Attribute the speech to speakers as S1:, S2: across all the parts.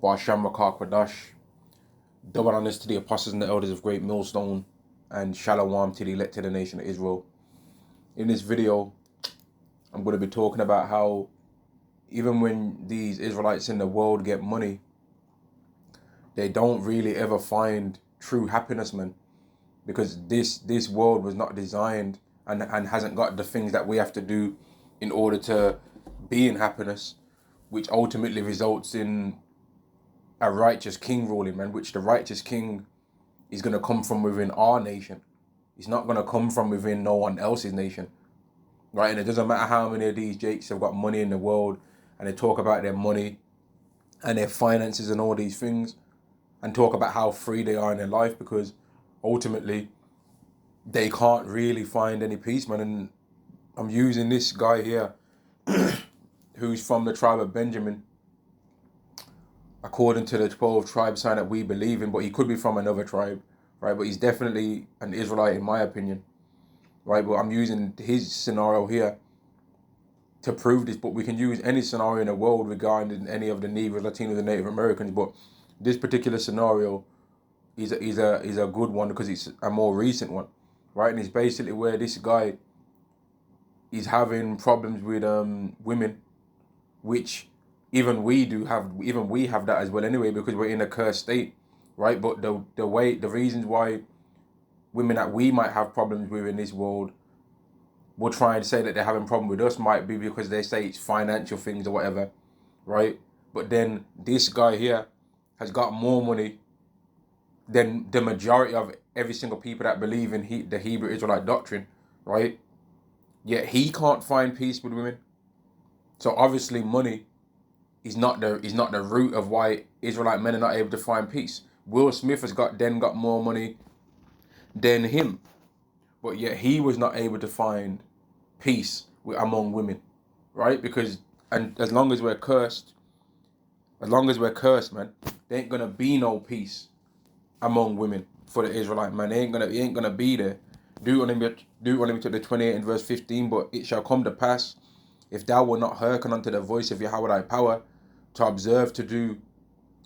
S1: Barsham Rakar Kwadash, double honors to the apostles and the elders of Great Millstone, and Shalom to the elected nation of Israel. In this video, I'm going to be talking about how even when these Israelites in the world get money, they don't really ever find true happiness, man. Because this world was not designed and hasn't got the things that we have to do in order to be in happiness, which ultimately results in a righteous king ruling, man, which the righteous king is going to come from within our nation. He's not going to come from within no one else's nation, right? And it doesn't matter how many of these jakes have got money in the world and they talk about their money and their finances and all these things and talk about how free they are in their life, because ultimately they can't really find any peace, man. And I'm using this guy here who's from the tribe of Benjamin, according to the 12 tribe sign that we believe in, but he could be from another tribe, right? But he's definitely an Israelite in my opinion, right? But I'm using his scenario here to prove this, but we can use any scenario in the world regarding any of the Negroes, Latinos, and Native Americans, but this particular scenario is a good one because it's a more recent one, right? And it's basically where this guy is having problems with women, which even we have that as well anyway, because we're in a cursed state, right? But the reasons why women that we might have problems with in this world will try and say that they're having a problem with us might be because they say it's financial things or whatever, right? But then this guy here has got more money than the majority of every single people that believe in the Hebrew Israelite doctrine, right? Yet he can't find peace with women. So obviously money is not the root of why Israelite men are not able to find peace. Will Smith has got more money than him, but yet he was not able to find peace among women, right? Because and as long as we're cursed, man, there ain't gonna be no peace among women for the Israelite man. It ain't gonna be there. Deuteronomy to the 28 and verse 15, but it shall come to pass, if thou wilt not hearken unto the voice of Yahweh thy power, to observe to do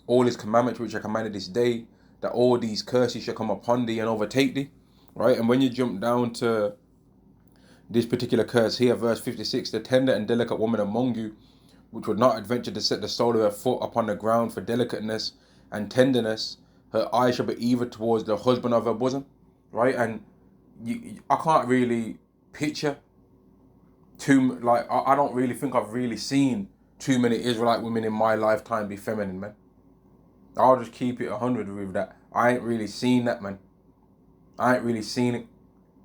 S1: all his commandments which I commanded this day, that all these curses shall come upon thee and overtake thee, right? And when you jump down to this particular curse here, verse 56, the tender and delicate woman among you, which would not adventure to set the sole of her foot upon the ground for delicateness and tenderness, her eye shall be even towards the husband of her bosom, right? And I can't really picture I don't really think I've really seen too many Israelite women in my lifetime be feminine, man. I'll just keep it 100 with that. I ain't really seen that, man. I ain't really seen it.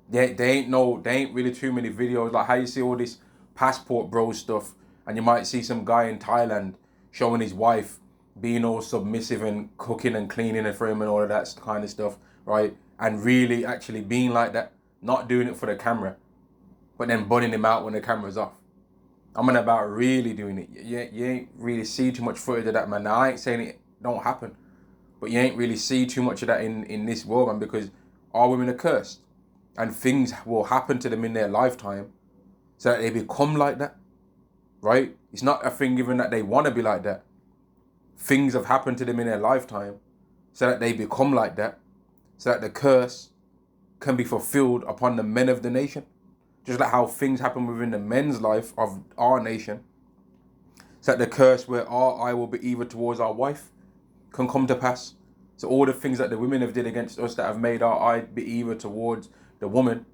S1: They ain't really too many videos like how you see all this passport bro stuff, and you might see some guy in Thailand showing his wife being all submissive and cooking and cleaning it for him and all of that kind of stuff, right? And really actually being like that, not doing it for the camera, but then bunning him out when the camera's off. I'm on about really doing it. You ain't really see too much footage of that, man. Now, I ain't saying it don't happen, but you ain't really see too much of that in this world, man, because our women are cursed. And things will happen to them in their lifetime so that they become like that, right? It's not a thing given that they want to be like that. Things have happened to them in their lifetime so that they become like that, so that the curse can be fulfilled upon the men of the nation. Just like how things happen within the men's life of our nation, so that the curse where our eye will be even towards our wife can come to pass. So all the things that the women have did against us that have made our eye be even towards the woman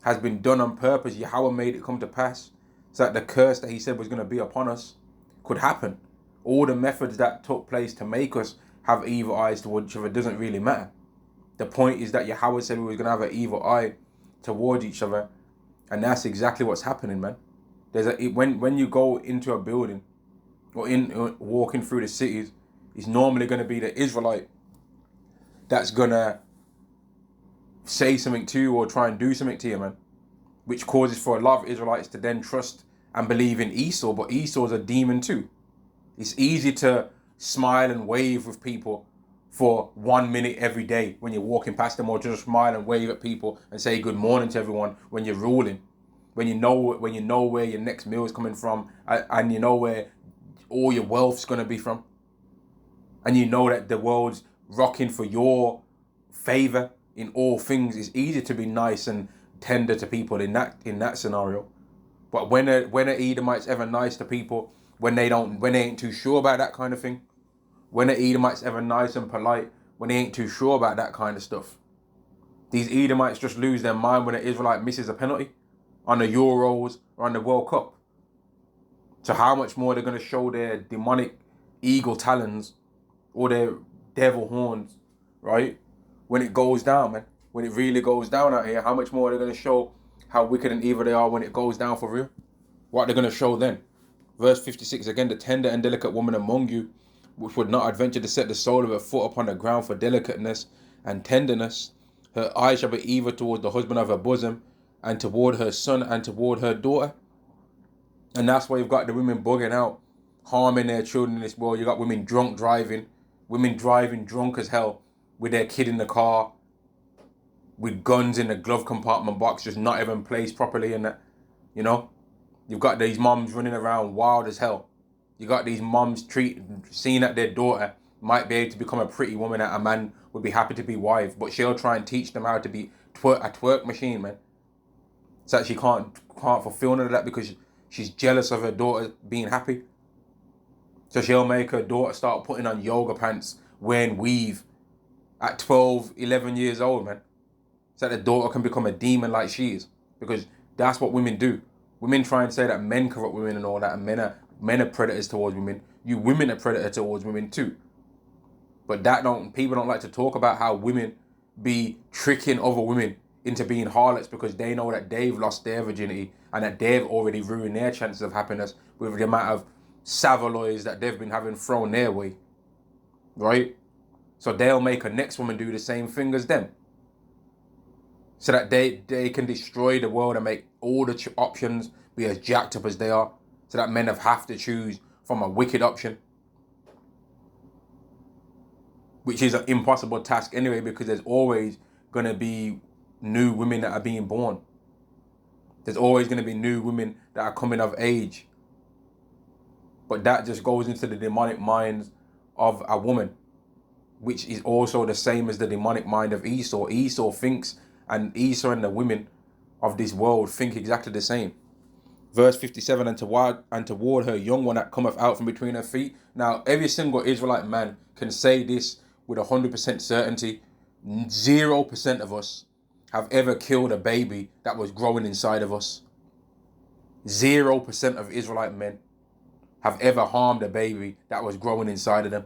S1: has been done on purpose. Yahweh made it come to pass so that the curse that he said was going to be upon us could happen. All the methods that took place to make us have evil eyes towards each other doesn't really matter. The point is that Yahweh said we were going to have an evil eye towards each other, and that's exactly what's happening, man. When you go into a building or walking through the cities, it's normally going to be the Israelite that's going to say something to you or try and do something to you, man, which causes for a lot of Israelites to then trust and believe in Esau, but Esau's a demon too. It's easy to smile and wave with people for 1 minute every day when you're walking past them, or just smile and wave at people and say good morning to everyone when you're ruling, when you know where your next meal is coming from, and you know where all your wealth's going to be from. and you know that the world's rocking for your favor in all things, it's easy to be nice and tender to people in that scenario. But when a Edomite's ever nice to people when they ain't too sure about that kind of thing, when a Edomite's ever nice and polite when they ain't too sure about that kind of stuff, these Edomites just lose their mind when an Israelite misses a penalty on the Euros or on the World Cup. So how much more they're going to show their demonic eagle talons or their devil horns, right? When it goes down, man. When it really goes down out here, how much more they're going to show how wicked and evil they are when it goes down for real? What they're going to show then? Verse 56, again, the tender and delicate woman among you, which would not adventure to set the sole of her foot upon the ground for delicateness and tenderness, her eyes shall be evil toward the husband of her bosom, and toward her son, and toward her daughter. And that's why you've got the women bugging out, harming their children in this world. You got women driving drunk as hell with their kid in the car, with guns in the glove compartment box, just not even placed properly in that, you know? You've got these moms running around wild as hell. You got these moms seeing that their daughter might be able to become a pretty woman that a man would be happy to be wife, but she'll try and teach them how to be a twerk machine, man. So that she can't fulfill none of that because she's jealous of her daughter being happy. So she'll make her daughter start putting on yoga pants, wearing weave at 12, 11 years old, man. So that the daughter can become a demon like she is. Because that's what women do. Women try and say that men corrupt women and all that, and men are predators towards women. You women are predators towards women too. But people don't like to talk about how women be tricking other women into being harlots because they know that they've lost their virginity and that they've already ruined their chances of happiness with the amount of savaloys that they've been having thrown their way, right? So they'll make a next woman do the same thing as them, so that they can destroy the world and make all the options be as jacked up as they are, so that men have to choose from a wicked option, which is an impossible task anyway, because there's always going to be new women that are being born. There's always going to be new women that are coming of age. But that just goes into the demonic minds of a woman, which is also the same as the demonic mind of Esau. Esau and the women of this world think exactly the same. Verse 57, and toward her young one that cometh out from between her feet. Now, every single Israelite man can say this with 100% certainty. 0% of us have ever killed a baby that was growing inside of us. 0% of Israelite men have ever harmed a baby that was growing inside of them.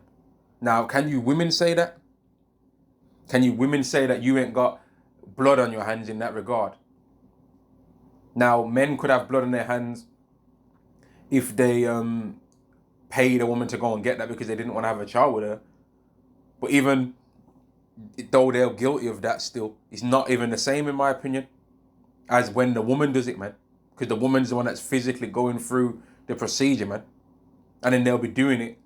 S1: Now, can you women say that? Can you women say that you ain't got blood on your hands in that regard? Now, men could have blood on their hands if they paid a woman to go and get that because they didn't want to have a child with her. But even though they're guilty of that still, it's not even the same in my opinion as when the woman does it, man. Because the woman's the one that's physically going through the procedure, man. And then they'll be doing it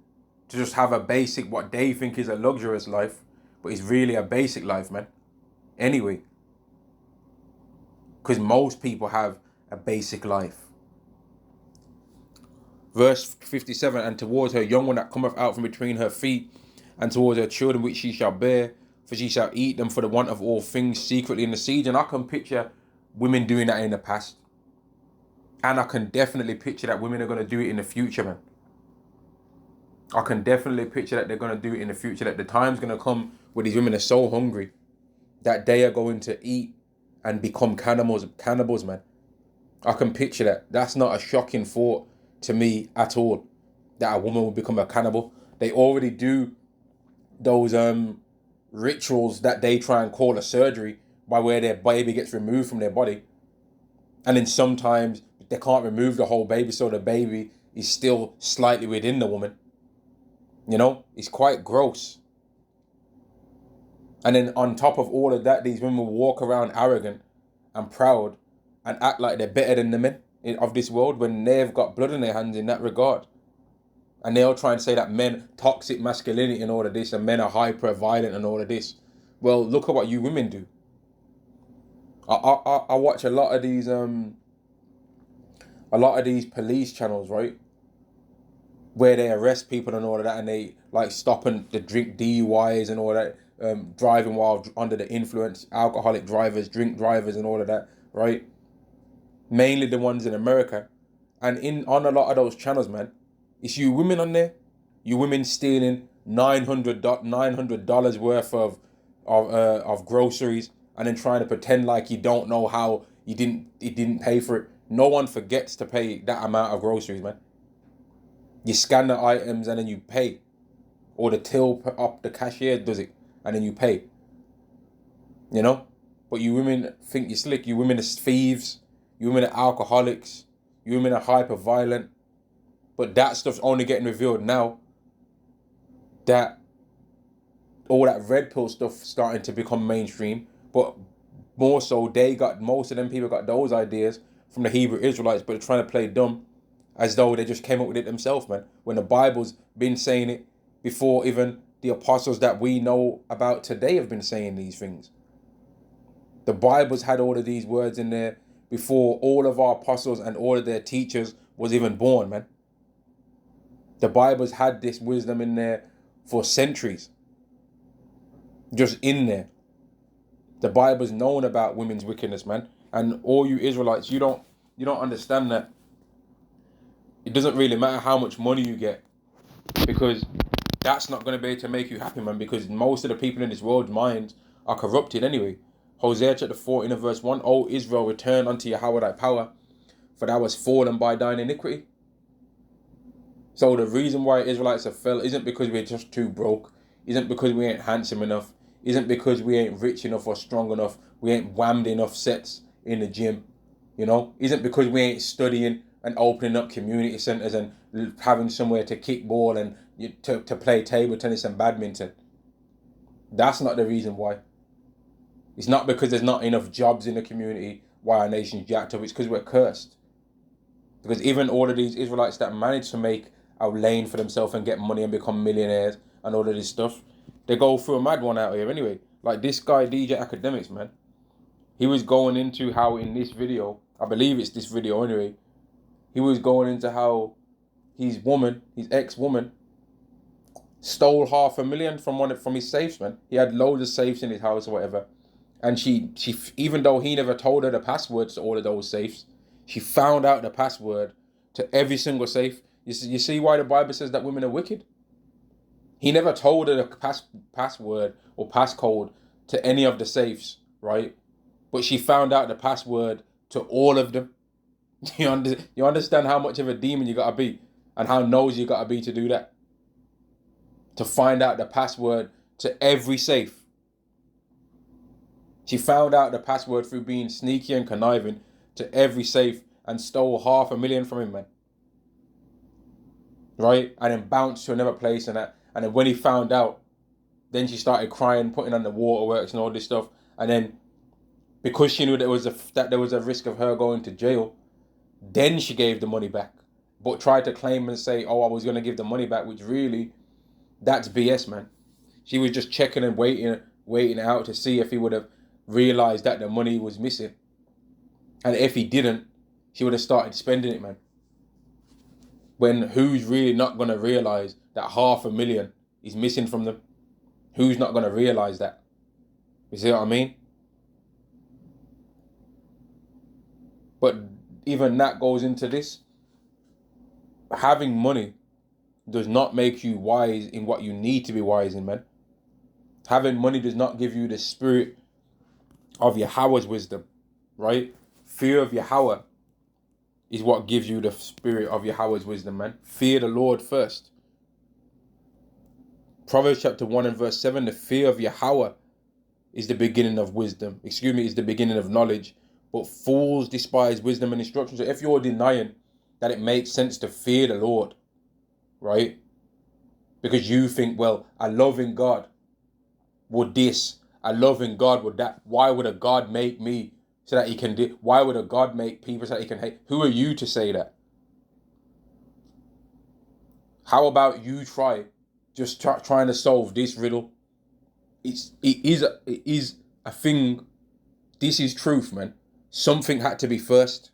S1: to just have a basic, what they think is a luxurious life, but it's really a basic life, man. Anyway. Because most people have a basic life. Verse 57, and towards her young one that cometh out from between her feet, and towards her children which she shall bear, for she shall eat them for the want of all things secretly in the siege. And I can picture women doing that in the past. And I can definitely picture that women are going to do it in the future, man. I can definitely picture that they're going to do it in the future, that the time's going to come where these women are so hungry that they are going to eat and become cannibals, man. I can picture that. That's not a shocking thought to me at all, that a woman will become a cannibal. They already do those rituals that they try and call a surgery, by where their baby gets removed from their body. And then sometimes they can't remove the whole baby, so the baby is still slightly within the woman. You know, it's quite gross. And then on top of all of that, these women walk around arrogant and proud and act like they're better than the men of this world when they've got blood in their hands in that regard. And they'll try and say that men, toxic masculinity and all of this, and men are hyper violent and all of this. Well, look at what you women do. I watch a lot of these police channels, right? where they arrest people and all of that, and they like stop and the drink DUIs and all that, driving while under the influence, alcoholic drivers, drink drivers, and all of that, right? Mainly the ones in America, and on a lot of those channels, man, it's you women on there, you women stealing $900 worth of groceries, and then trying to pretend like you don't know how you didn't pay for it. No one forgets to pay that amount of groceries, man. You scan the items and then you pay, or the till up the cashier does it and then you pay. You know, but you women think you're slick. You women are thieves. You women are alcoholics. You women are hyper violent. But that stuff's only getting revealed now. That all that red pill stuff starting to become mainstream, but more so most of them people got those ideas from the Hebrew Israelites, but they're trying to play dumb as though they just came up with it themselves, man. When the Bible's been saying it before even the apostles that we know about today have been saying these things. The Bible's had all of these words in there before all of our apostles and all of their teachers was even born, man. The Bible's had this wisdom in there for centuries. Just in there. The Bible's known about women's wickedness, man. And all you Israelites, you don't understand that. It doesn't really matter how much money you get, because that's not going to be able to make you happy, man, because most of the people in this world's minds are corrupted anyway. Hosea chapter 14 and verse 1, O Israel, return unto Yahweh thy power, for thou hast fallen by thine iniquity. So the reason why Israelites have fell isn't because we're just too broke, isn't because we ain't handsome enough, isn't because we ain't rich enough or strong enough, we ain't whammed enough sets in the gym, isn't because we ain't studying and opening up community centers and having somewhere to kick ball and to play table tennis and badminton. That's not the reason why. It's not because there's not enough jobs in the community why our nation's jacked up. It's because we're cursed. Because even all of these Israelites that manage to make a lane for themselves and get money and become millionaires and all of this stuff, they go through a mad one out here anyway. Like this guy, DJ Academics, man. He was going into how in this video, I believe it's this video anyway, he was going into how his ex-woman, stole $500,000 from his safes, man. He had loads of safes in his house or whatever. And she even though he never told her the passwords to all of those safes, she found out the password to every single safe. You see why the Bible says that women are wicked? He never told her the password or passcode to any of the safes, right? But she found out the password to all of them. You understand how much of a demon you gotta be and how nosy you gotta be to do that? To find out the password to every safe. She found out the password through being sneaky and conniving to every safe and stole $500,000 from him, man. Right? And then bounced to another place and that. And then when he found out, then she started crying, putting on the waterworks and all this stuff. And then because she knew there was a risk of her going to jail, then she gave the money back. But tried to claim and say, oh, I was going to give the money back, which really, that's BS, man. She was just checking and waiting out to see if he would have realized that the money was missing. And if he didn't, she would have started spending it, man. When who's really not going to realize that $500,000 is missing from them? Who's not going to realize that? You see what I mean? But even that goes into this. Having money does not make you wise in what you need to be wise in, man. Having money does not give you the spirit of Yahweh's wisdom, right? Fear of Yahweh is what gives you the spirit of Yahweh's wisdom, man. Fear the Lord first. Proverbs chapter 1 and verse 7, the fear of Yahweh is the beginning of wisdom. Is the beginning of knowledge. But fools despise wisdom and instruction. So if you're denying that it makes sense to fear the Lord, right? Because you think, well, a loving God would this, a loving God would that. Why would a God make me so that he can do? Why would a God make people so that he can hate? Who are you to say that? How about you trying to solve this riddle? It is a thing. This is truth, man. Something had to be first,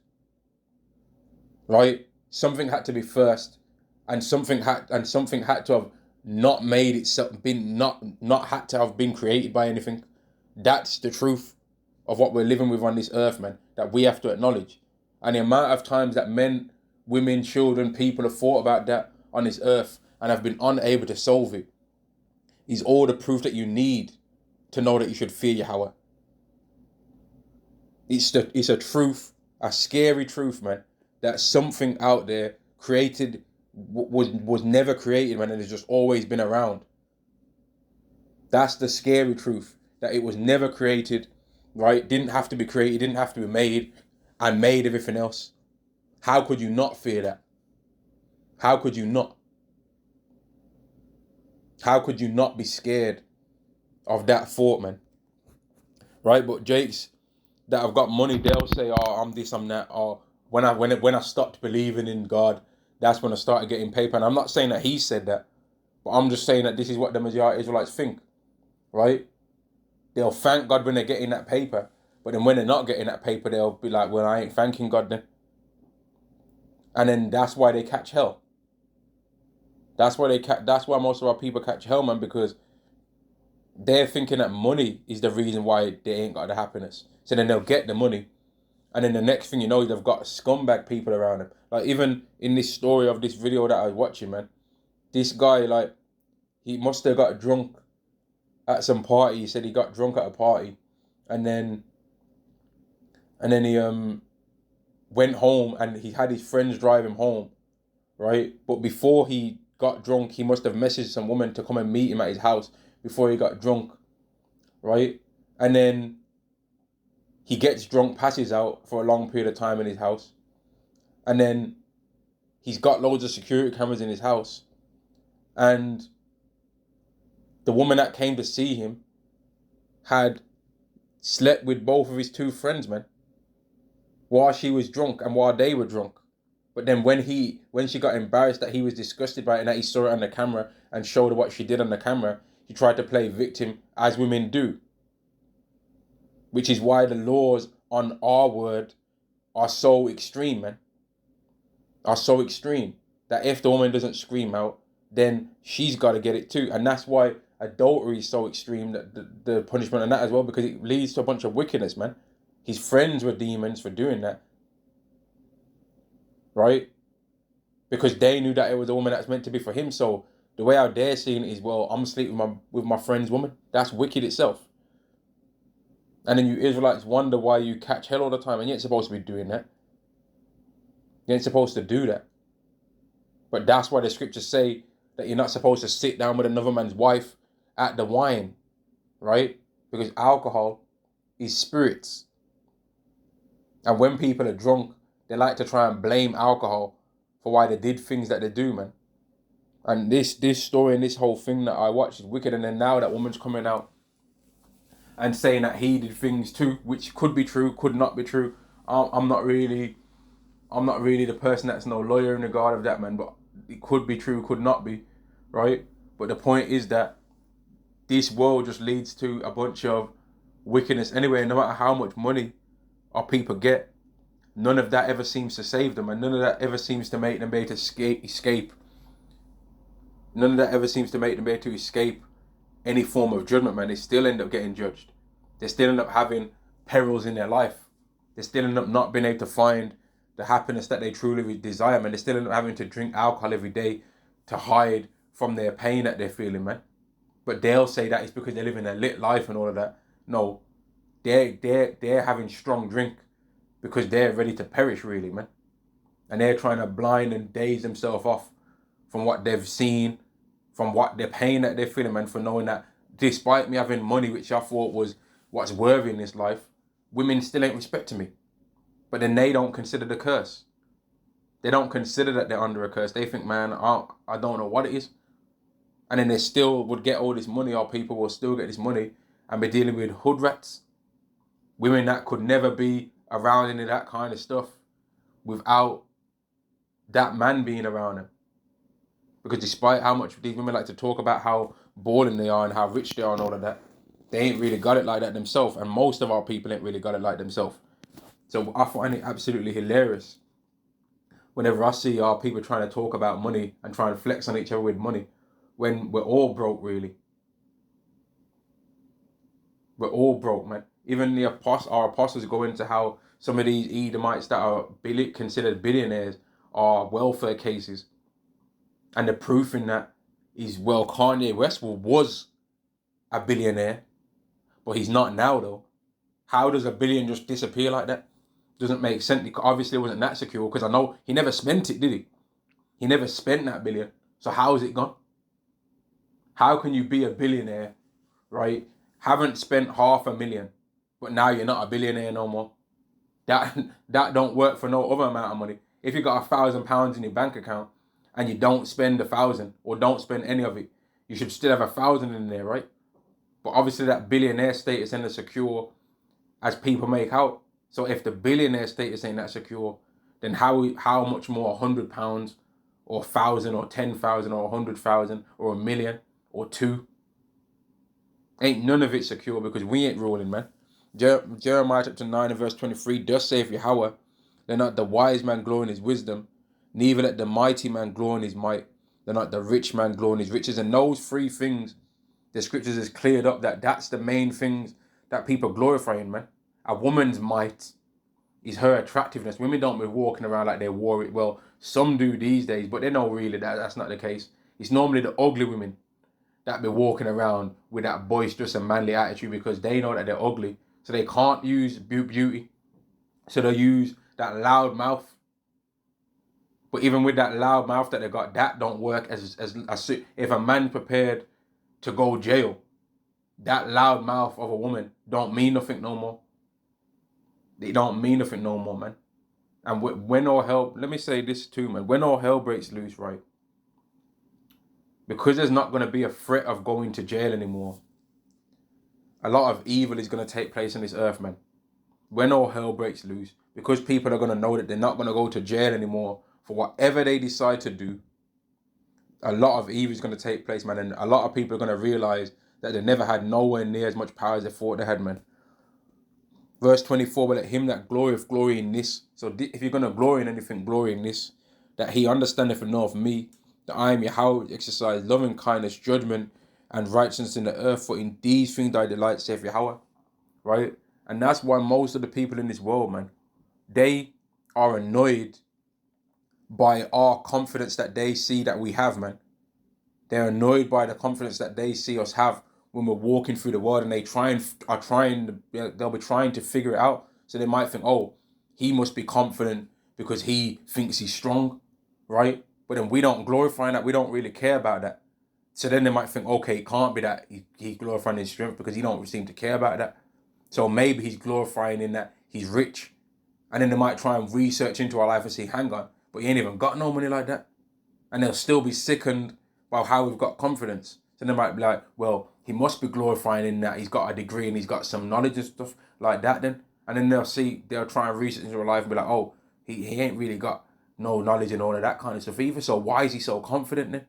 S1: right? Something had to be first, and something had to have not made itself been not had to have been created by anything. That's the truth of what we're living with on this earth, man, that we have to acknowledge. And the amount of times that men, women, children, people have thought about that on this earth and have been unable to solve it is all the proof that you need to know that you should fear Yahweh. It's a truth, a scary truth, man, that something out there created was never created, man, and has just always been around. That's the scary truth, that it was never created, right? Didn't have to be created, didn't have to be made, and made everything else. How could you not fear that? How could you not? How could you not be scared of that thought, man? Right? But Jakes that have got money, they'll say, "Oh, I'm this, I'm that." Or when I stopped believing in God, that's when I started getting paper. And I'm not saying that he said that, but I'm just saying that this is what the majority of Israelites think, right? They'll thank God when they're getting that paper, but then when they're not getting that paper, they'll be like, "Well, I ain't thanking God then." And then that's why they catch hell. That's why most of our people catch hell, man, because they're thinking that money is the reason why they ain't got the happiness. So then they'll get the money, and then the next thing you know, they've got scumbag people around them. Like even in this story of this video that I was watching, man, this guy, like, he must have got drunk at some party. He said he got drunk at a party, and then he went home and he had his friends drive him home, right? But before he got drunk, he must have messaged some woman to come and meet him at his house before he got drunk, right? And then he gets drunk, passes out for a long period of time in his house, and then he's got loads of security cameras in his house, and the woman that came to see him had slept with both of his two friends, man, while she was drunk and while they were drunk. But then when she got embarrassed that he was disgusted by it and that he saw it on the camera and showed her what she did on the camera, he tried to play victim, as women do. Which is why the laws on our word are so extreme, man. Are so extreme that if the woman doesn't scream out, then she's got to get it too. And that's why adultery is so extreme, that the punishment on that as well, because it leads to a bunch of wickedness, man. His friends were demons for doing that, right? Because they knew that it was a woman that's meant to be for him. So the way how they're seeing it is, well, I'm sleeping with my friend's woman. That's wicked itself. And then you Israelites wonder why you catch hell all the time, and you ain't supposed to be doing that. You ain't supposed to do that. But that's why the scriptures say that you're not supposed to sit down with another man's wife at the wine, right? Because alcohol is spirits. And when people are drunk, they like to try and blame alcohol for why they did things that they do, man. And this story and this whole thing that I watched is wicked. And then now that woman's coming out and saying that he did things too, which could be true, could not be true. I'm not really the person that's no lawyer in regard of that, man. But it could be true, could not be, right? But the point is that this world just leads to a bunch of wickedness anyway. No matter how much money our people get, none of that ever seems to save them, and none of that ever seems to make them be able to escape. None of that ever seems to make them be able to escape any form of judgment, man. They still end up getting judged. They still end up having perils in their life. They still end up not being able to find the happiness that they truly desire, man. They still end up having to drink alcohol every day to hide from their pain that they're feeling, man. But they'll say that it's because they're living a lit life and all of that. No, they're having strong drink because they're ready to perish, really, man. And they're trying to blind and daze themselves off from what they've seen, from what the pain that they're feeling, man, for knowing that despite me having money, which I thought was what's worthy in this life, women still ain't respecting me. But then they don't consider the curse. They don't consider that they're under a curse. They think, man, I don't know what it is. And then they still would get all this money, or people will still get this money and be dealing with hood rats. Women that could never be around any of that kind of stuff without that man being around them. Because despite how much these women like to talk about how balling they are and how rich they are and all of that, they ain't really got it like that themselves. And most of our people ain't really got it like themselves. So I find it absolutely hilarious whenever I see our people trying to talk about money and try and flex on each other with money, when we're all broke, really. We're all broke, man. Even our apostles go into how some of these Edomites that are considered billionaires are welfare cases. And the proof in that is, well, Kanye West was a billionaire, but he's not now, though. How does $1 billion just disappear like that? Doesn't make sense. Obviously, it wasn't that secure, because I know he never spent it, did he? He never spent that $1 billion. So how is it gone? How can you be a billionaire, right? Haven't spent $500,000, but now you're not a billionaire no more. That don't work for no other amount of money. If you got £1,000 in your bank account and you don't spend 1,000 or don't spend any of it, you should still have 1,000 in there, right? But obviously that billionaire status ain't as secure as people make out. So if the billionaire status ain't that secure, then how much more £100 or 1,000 or 10,000 or 100,000 or 1,000,000 or 2? Ain't none of it secure, because we ain't ruling, man. Jeremiah chapter 9 and verse 23 does say, Yahweh, let not the wise man glory in his wisdom, neither let the mighty man glory in his might, let not the rich man glory in his riches. And those three things, the scriptures has cleared up that's the main things that people glorifying, man. A woman's might is her attractiveness. Women don't be walking around like they're worried. Well, some do these days, but they know really that's not the case. It's normally the ugly women that be walking around with that boisterous and manly attitude, because they know that they're ugly. So they can't use beauty. So they'll use that loud mouth. But even with that loud mouth that they got, that don't work as if a man prepared to go jail, that loud mouth of a woman don't mean nothing no more. They don't mean nothing no more, man. And when all hell, let me say this too, man. When all hell breaks loose, right? Because there's not going to be a threat of going to jail anymore, a lot of evil is going to take place on this earth, man. When all hell breaks loose, because people are going to know that they're not going to go to jail anymore for whatever they decide to do, a lot of evil is going to take place, man. And a lot of people are going to realize that they never had nowhere near as much power as they thought they had, man. Verse 24, but let him that glorieth glory in this. So if you're going to glory in anything, glory in this, that he understandeth and knoweth me, that I am Yahweh, exercise loving kindness, judgment, and righteousness in the earth. For in these things I delight, saith Yahweh. Right? And that's why most of the people in this world, man, they are annoyed by our confidence that they see that we have, man. They're annoyed by the confidence that they see us have when we're walking through the world, and they'll be trying to figure it out. So they might think, oh, he must be confident because he thinks he's strong, right? But then we don't glorify that. We don't really care about that. So then they might think, okay, it can't be that he's glorifying his strength, because he don't seem to care about that. So maybe he's glorifying in that he's rich. And then they might try and research into our life and see, hang on, but he ain't even got no money like that. And they'll still be sickened by how we've got confidence. So they might be like, well, he must be glorifying in that he's got a degree and he's got some knowledge and stuff like that then. And then they'll try and research into our life and be like, oh, he ain't really got no knowledge and all of that kind of stuff either. So why is he so confident then?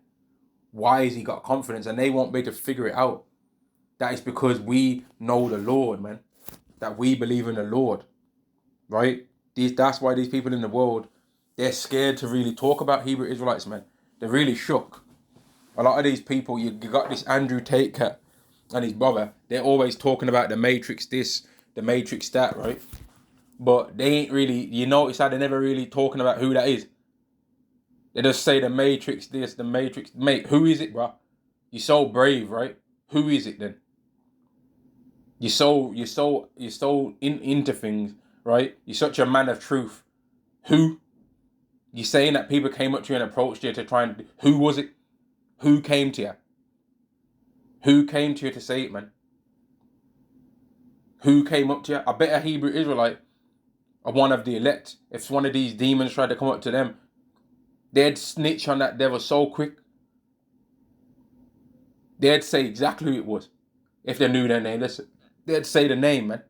S1: Why has he got confidence? And they won't be able to figure it out. That is because we know the Lord, man. That we believe in the Lord, right? That's why these people in the world, they're scared to really talk about Hebrew Israelites, man. They're really shook. A lot of these people, you got this Andrew Tate cat and his brother, they're always talking about the Matrix this, the Matrix that, right? But they ain't really, you notice how they're never really talking about who that is. They just say the Matrix this, the Matrix, mate, who is it, bro? You're so brave, right? Who is it then? You're so into things, right? You're such a man of truth. Who? You're saying that people came up to you and approached you to try and, who was it? Who came to you? Who came to you to say it, man? Who came up to you? I bet a Hebrew Israelite, or one of the elect, if one of these demons tried to come up to them, they'd snitch on that devil so quick. They'd say exactly who it was. If they knew their name, listen, they'd say the name, man.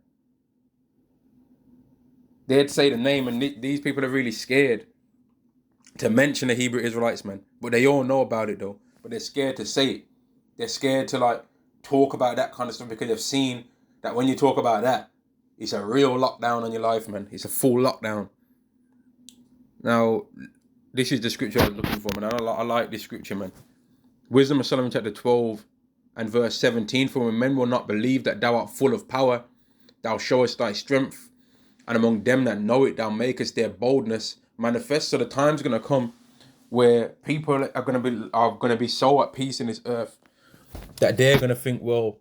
S1: They'd say the name, and these people are really scared to mention the Hebrew Israelites, man. But they all know about it, though. But they're scared to say it. They're scared to, talk about that kind of stuff, because they've seen that when you talk about that, it's a real lockdown on your life, man. It's a full lockdown. Now, This is the scripture I was looking for, man. I like this scripture, man. Wisdom of Solomon chapter 12 and verse 17. For when men will not believe that thou art full of power, thou showest thy strength, and among them that know it, thou makest their boldness manifest. So the time's gonna come where people are gonna be so at peace in this earth that they're gonna think, well,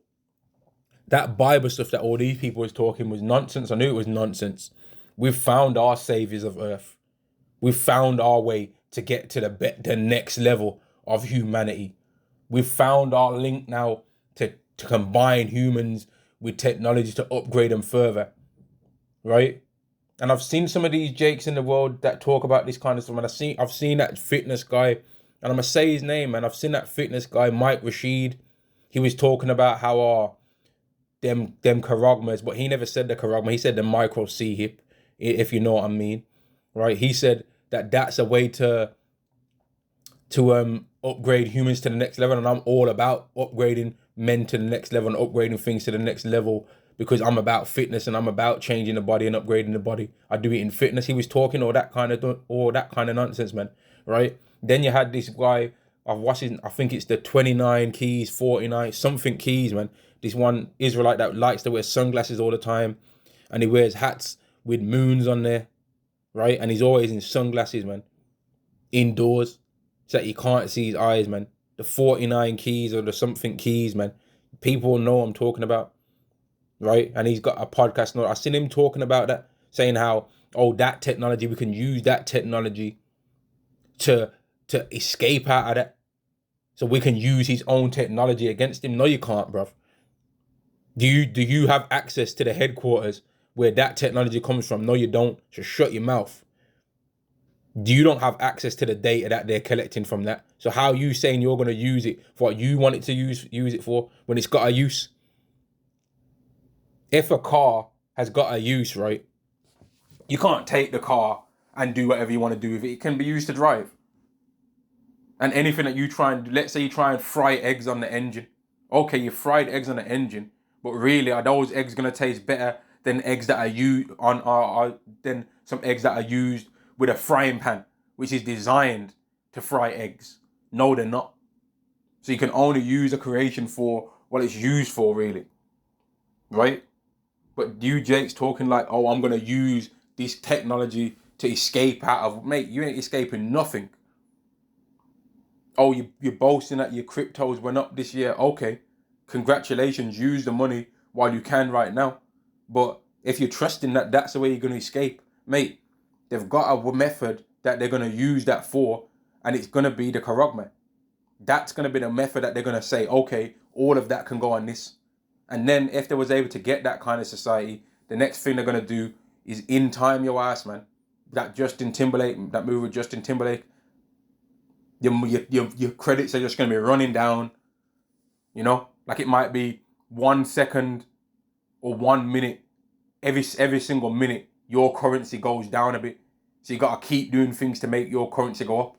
S1: that Bible stuff that all these people was talking was nonsense. I knew it was nonsense. We've found our saviors of earth. We've found our way to get to the next level of humanity. We've found our link now to combine humans with technology to upgrade them further, right? And I've seen some of these Jakes in the world that talk about this kind of stuff. And I've seen that fitness guy, and I'm gonna say his name, man. I've seen that fitness guy, Mike Rashid. He was talking about how them charagmas, but he never said the charagma. He said the micro C hip, if you know what I mean, right? He said that that's a way to upgrade humans to the next level, and I'm all about upgrading men to the next level and upgrading things to the next level because I'm about fitness and I'm about changing the body and upgrading the body. I do it in fitness. He was talking all that kind of nonsense, man, right? Then you had this guy, I've watched his, I think it's the 29 keys, 49 something keys, man. This one Israelite that likes to wear sunglasses all the time, and he wears hats with moons on there, right? And he's always in sunglasses, man, indoors, so that you can't see his eyes, man. The 49 keys or the something keys, man. People know what I'm talking about, right? And he's got a podcast. I seen him talking about that, saying how, oh, that technology, we can use that technology to escape out of that. So we can use his own technology against him. No, you can't, bruv. Do you have access to the headquarters where that technology comes from? No, you don't. So shut your mouth. You don't have access to the data that they're collecting from that. So how are you saying you're going to use it for what you want it to use it for when it's got a use? If a car has got a use, right, you can't take the car and do whatever you want to do with it. It can be used to drive. And anything that you try and, let's say you try and fry eggs on the engine. Okay, you fried eggs on the engine, but really, are those eggs going to taste better than eggs that are used than some eggs that are used with a frying pan, which is designed to fry eggs? No, they're not. So you can only use a creation for what it's used for, really. Right? But you Jake's talking like, oh, I'm going to use this technology to escape out of, mate, you ain't escaping nothing. Oh, you're boasting that your cryptos went up this year. Okay, congratulations, use the money while you can right now. But if you're trusting that that's the way you're going to escape, mate, they've got a method that they're going to use that for, and it's going to be the charagma. That's going to be the method that they're going to say, okay, all of that can go on this. And then if they was able to get that kind of society, the next thing they're going to do is in time your ass, man. That movie with Justin Timberlake, your credits are just going to be running down, you know? Like it might be 1 second or 1 minute. Every single minute, your currency goes down a bit. So you got to keep doing things to make your currency go up.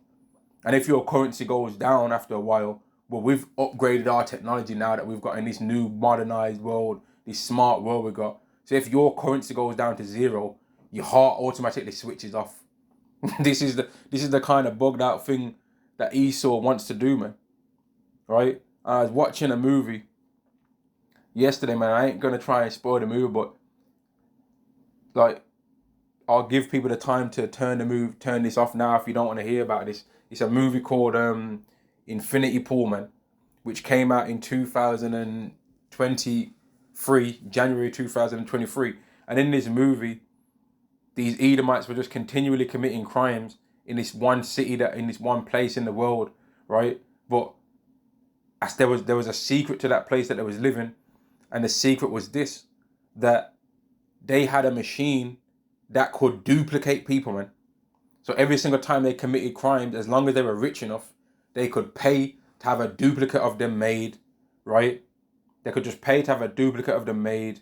S1: And if your currency goes down after a while, well, we've upgraded our technology now that we've got in this new modernized world, this smart world we've got. So if your currency goes down to zero, your heart automatically switches off. This is the kind of bugged out thing that Esau wants to do, man. Right? I was watching a movie yesterday, man. I ain't gonna try and spoil the movie, but like, I'll give people the time to turn this off now if you don't want to hear about this. It's a movie called Infinity Pool, man, which came out in 2023, January 2023. And in this movie, these Edomites were just continually committing crimes in this one city, in this one place in the world, right? But as there was a secret to that place that they was living, and the secret was this, that they had a machine that could duplicate people, man. So every single time they committed crimes, as long as they were rich enough, they could pay to have a duplicate of them made, right? They could just pay to have a duplicate of them made,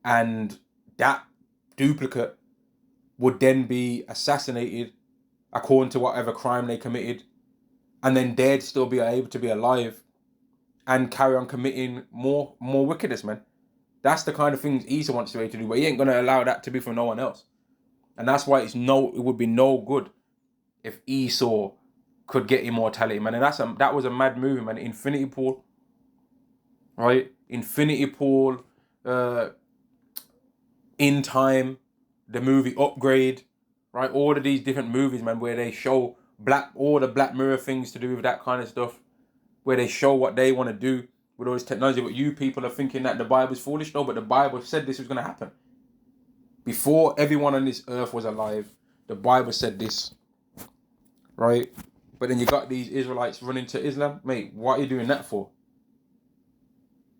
S1: and that duplicate would then be assassinated according to whatever crime they committed, and then they'd still be able to be alive and carry on committing more wickedness, man. That's the kind of things Esau wants to do, but he ain't gonna allow that to be for no one else. And that's why it would be no good if Esau could get immortality, man. And that was a mad movie, man. Infinity Pool, right? Infinity Pool, In Time, the movie Upgrade, right? All of these different movies, man, where they show all the Black Mirror things to do with that kind of stuff, where they show what they want to do with all this technology. But you people are thinking that the Bible's foolish. No, but the Bible said this was going to happen. Before everyone on this earth was alive, the Bible said this, right? But then you got these Israelites running to Islam. Mate, what are you doing that for?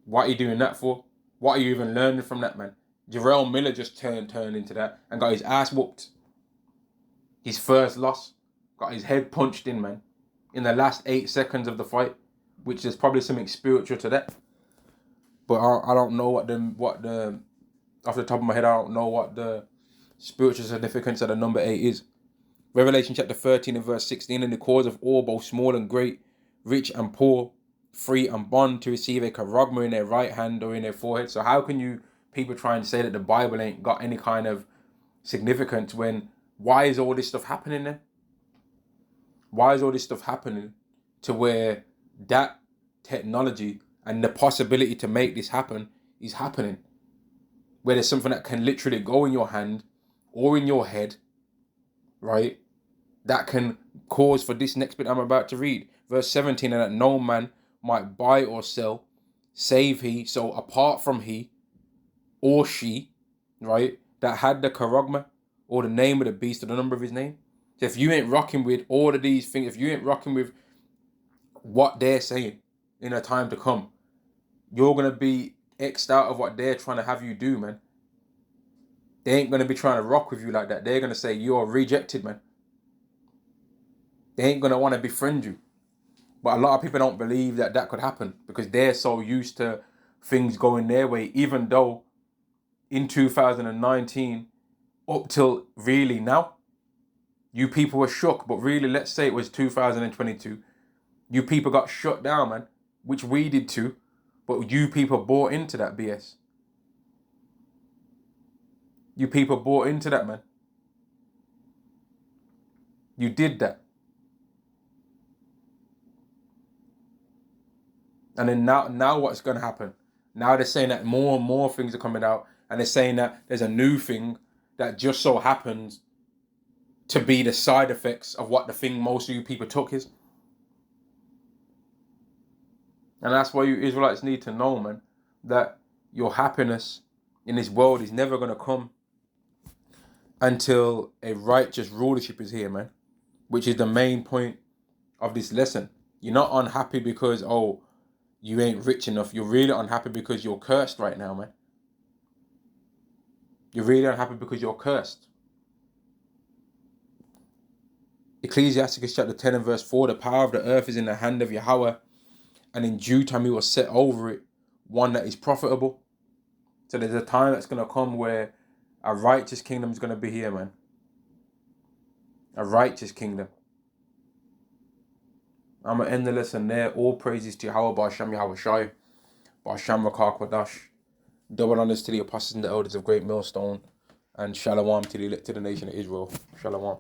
S1: What are you doing that for? What are you even learning from that, man? Jarrell Miller just turned into that and got his ass whooped. His first loss. Got his head punched in, man. In the last 8 seconds of the fight. Which is probably something spiritual to that. But I don't know what the off the top of my head, I don't know what the spiritual significance of the number 8 is. Revelation chapter 13 and verse 16, and the cause of all, both small and great, rich and poor, free and bond, to receive a charagma in their right hand or in their forehead. So how can you people try and say that the Bible ain't got any kind of significance when why is all this stuff happening then? Why is all this stuff happening to where that technology and the possibility to make this happen is happening? Where there's something that can literally go in your hand or in your head, right? That can cause for this next bit I'm about to read. Verse 17, and that no man might buy or sell, save he, so apart from he or she, right, that had the charagma or the name of the beast or the number of his name. So if you ain't rocking with all of these things, if you ain't rocking with what they're saying in a time to come, you're going to be X'd out of what they're trying to have you do, man. They ain't going to be trying to rock with you like that. They're going to say you're rejected, man. They ain't going to want to befriend you. But a lot of people don't believe that that could happen because they're so used to things going their way, even though in 2019, up till really now, you people were shook. But really, let's say it was 2022. You people got shut down, man, which we did too. But you people bought into that BS. You people bought into that, man. You did that. And then now what's going to happen? Now they're saying that more and more things are coming out. And they're saying that there's a new thing that just so happens to be the side effects of what the thing most of you people took is. And that's why you Israelites need to know, man, that your happiness in this world is never going to come until a righteous rulership is here, man. Which is the main point of this lesson. You're not unhappy because, you ain't rich enough. You're really unhappy because you're cursed right now, man. You're really unhappy because you're cursed. Ecclesiasticus chapter 10 and verse 4, the power of the earth is in the hand of Yahweh, and in due time he will set over it one that is profitable. So there's a time that's going to come where a righteous kingdom is going to be here, man. A righteous kingdom. I'm going to end the lesson there. All praises to Yahweh, Ba'asham Yahweh Shai, Ba'asham Rakah Quadash. Double honors to the apostles and the elders of Great Millstone, and Shalom to the nation of Israel. Shalom.